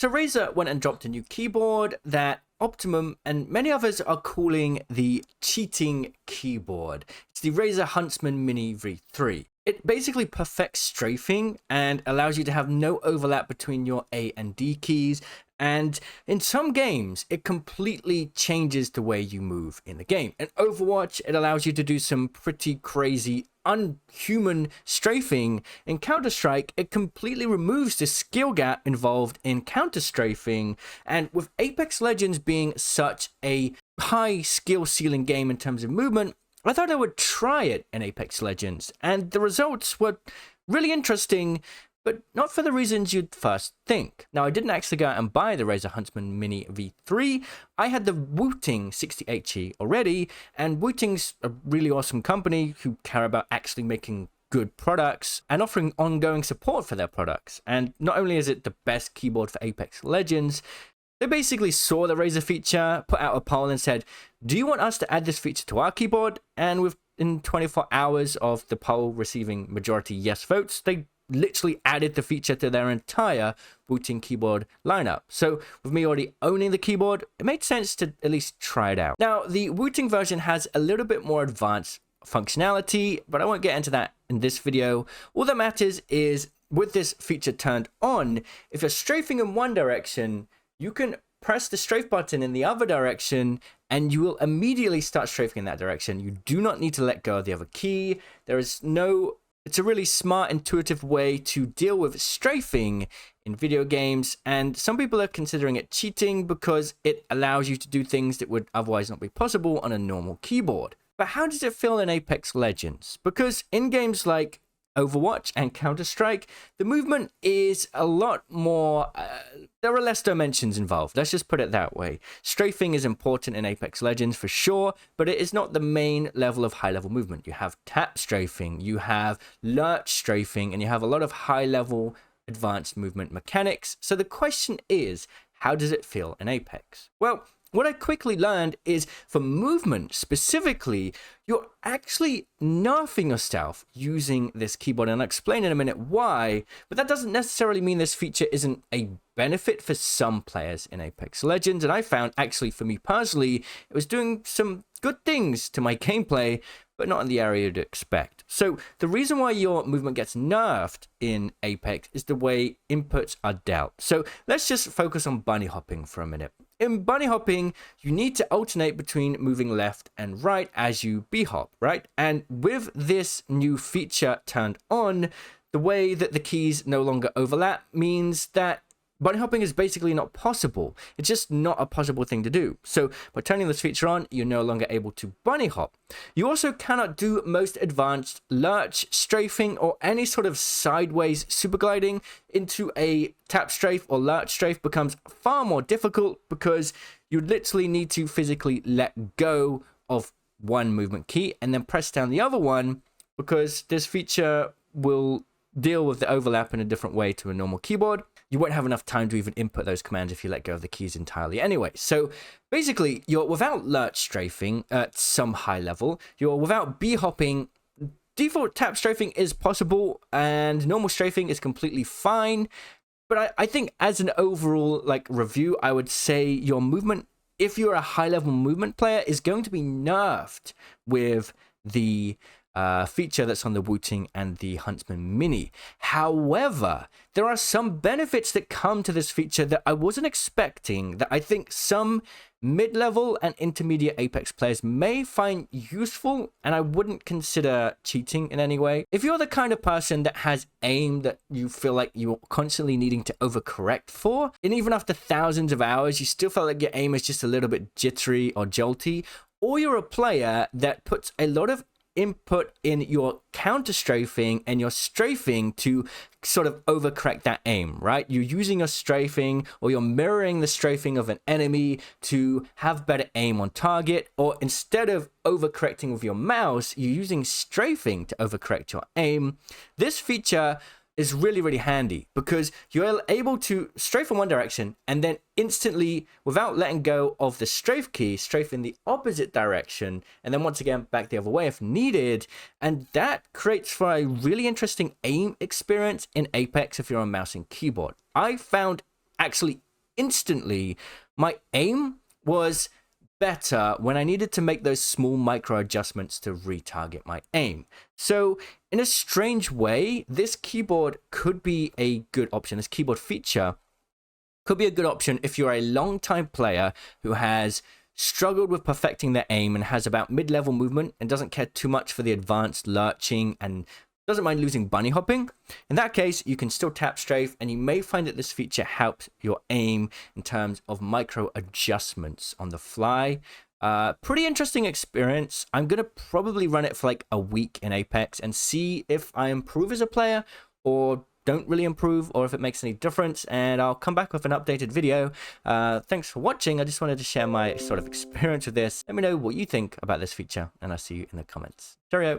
So Razer went and dropped a new keyboard that Optimum and many others are calling the cheating keyboard. It's the Razer Huntsman Mini V3. It basically perfects strafing and allows you to have no overlap between your A and D keys. And in some games, it completely changes the way you move in the game. In Overwatch, it allows you to do some pretty crazy, unhuman strafing. In Counter-Strike, it completely removes the skill gap involved in counter-strafing. And with Apex Legends being such a high skill ceiling game in terms of movement, I thought I would try it in Apex Legends. And the results were really interesting, but not for the reasons you'd first think. Now, I didn't actually go out and buy the Razer Huntsman Mini V3. I had the Wooting 60HE already, and Wooting's a really awesome company who care about actually making good products and offering ongoing support for their products. And not only is it the best keyboard for Apex Legends, they basically saw the Razer feature, put out a poll and said, do you want us to add this feature to our keyboard? And within 24 hours of the poll receiving majority yes votes, they literally added the feature to their entire Wooting keyboard lineup. So with me already owning the keyboard, it made sense to at least try it out. Now, the Wooting version has a little bit more advanced functionality, but I won't get into that in this video. All that matters is with this feature turned on, if you're strafing in one direction, you can press the strafe button in the other direction and you will immediately start strafing in that direction. You do not need to let go of the other key. It's a really smart, intuitive way to deal with strafing in video games, and some people are considering it cheating because it allows you to do things that would otherwise not be possible on a normal keyboard. But how does it feel in Apex Legends? Because in games like Overwatch and Counter-Strike, the movement is a lot more, there are less dimensions involved. Let's just put it that way. Strafing is important in Apex Legends for sure, but it is not the main level of high-level movement. You have tap strafing, you have lurch strafing, and you have a lot of high-level advanced movement mechanics. So the question is, how does it feel in Apex? Well, what I quickly learned is for movement specifically, you're actually nerfing yourself using this keyboard, and I'll explain in a minute why, but that doesn't necessarily mean this feature isn't a benefit for some players in Apex Legends, and I found actually for me personally, it was doing some good things to my gameplay, but not in the area you'd expect. So the reason why your movement gets nerfed in Apex is the way inputs are dealt. So let's just focus on bunny hopping for a minute. In bunny hopping, you need to alternate between moving left and right as you b-hop, right? And with this new feature turned on, the way that the keys no longer overlap means that bunny hopping is basically not possible. It's just not a possible thing to do. So by turning this feature on, you're no longer able to bunny hop. You also cannot do most advanced lurch, strafing, or any sort of sideways super gliding into a tap strafe or lurch strafe becomes far more difficult because you literally need to physically let go of one movement key and then press down the other one, because this feature will deal with the overlap in a different way to a normal keyboard. You won't have enough time to even input those commands if you let go of the keys entirely anyway. So basically, you're without lurch strafing at some high level, you're without b-hopping. Default tap strafing is possible and normal strafing is completely fine. But I think as an overall review, I would say your movement, if you're a high level movement player, is going to be nerfed with the feature that's on the Wooting and the Huntsman Mini. However, there are some benefits that come to this feature that I wasn't expecting, that I think some mid-level and intermediate Apex players may find useful, and I wouldn't consider cheating in any way. If you're the kind of person that has aim that you feel like you're constantly needing to overcorrect for, and even after thousands of hours, you still feel like your aim is just a little bit jittery or jolty, or you're a player that puts a lot of input in your counter strafing and your strafing to sort of overcorrect that aim, right? You're using your strafing or you're mirroring the strafing of an enemy to have better aim on target, or instead of overcorrecting with your mouse, you're using strafing to overcorrect your aim. This feature is really, really handy because you're able to strafe in one direction and then instantly, without letting go of the strafe key, strafe in the opposite direction, and then once again back the other way if needed. And that creates for a really interesting aim experience in Apex if you're on mouse and keyboard. I found actually instantly my aim was better when I needed to make those small micro adjustments to retarget my aim. So in a strange way, this keyboard could be a good option. This keyboard feature could be a good option if you're a long-time player who has struggled with perfecting their aim and has about mid-level movement and doesn't care too much for the advanced lurching and doesn't mind losing bunny hopping. In that case, you can still tap strafe, and you may find that this feature helps your aim in terms of micro adjustments on the fly. Pretty interesting experience. I'm gonna probably run it for like a week in Apex and see if I improve as a player or don't really improve, or if it makes any difference, and I'll come back with an updated video. Thanks for watching. I just wanted to share my sort of experience with this. Let me know what you think about this feature, and I'll see you in the comments. Cheerio.